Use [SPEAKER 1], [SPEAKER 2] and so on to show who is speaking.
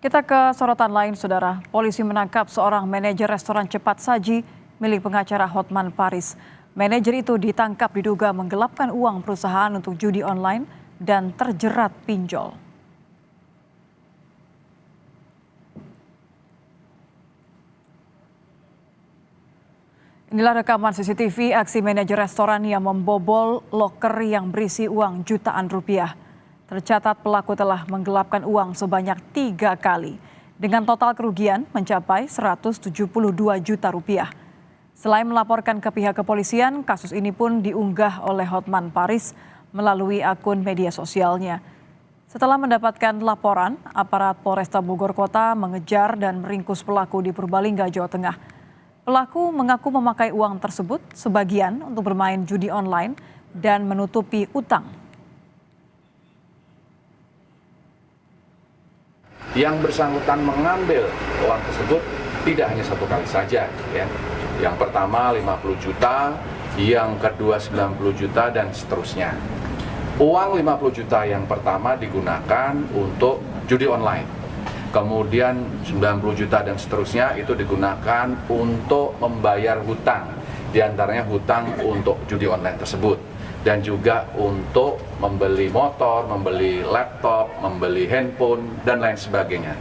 [SPEAKER 1] Kita ke sorotan lain, Saudara. Polisi menangkap seorang manajer restoran cepat saji milik pengacara Hotman Paris. Manajer itu ditangkap diduga menggelapkan uang perusahaan untuk judi online dan terjerat pinjol. Inilah rekaman CCTV aksi manajer restoran yang membobol loker yang berisi uang jutaan rupiah. Tercatat pelaku telah menggelapkan uang sebanyak 3 kali dengan total kerugian mencapai 172 juta rupiah. Selain melaporkan ke pihak kepolisian, kasus ini pun diunggah oleh Hotman Paris melalui akun media sosialnya. Setelah mendapatkan laporan, aparat Polresta Bogor Kota mengejar dan meringkus pelaku di Purbalingga, Jawa Tengah. Pelaku mengaku memakai uang tersebut sebagian untuk bermain judi online dan menutupi utang.
[SPEAKER 2] Yang bersangkutan mengambil uang tersebut tidak hanya satu kali saja, ya. Yang pertama 50 juta, yang kedua 90 juta dan seterusnya. Uang 50 juta yang pertama digunakan untuk judi online. Kemudian 90 juta dan seterusnya itu digunakan untuk membayar hutang, diantaranya hutang untuk judi online tersebut. Dan juga untuk membeli motor, membeli laptop, membeli handphone, dan lain sebagainya.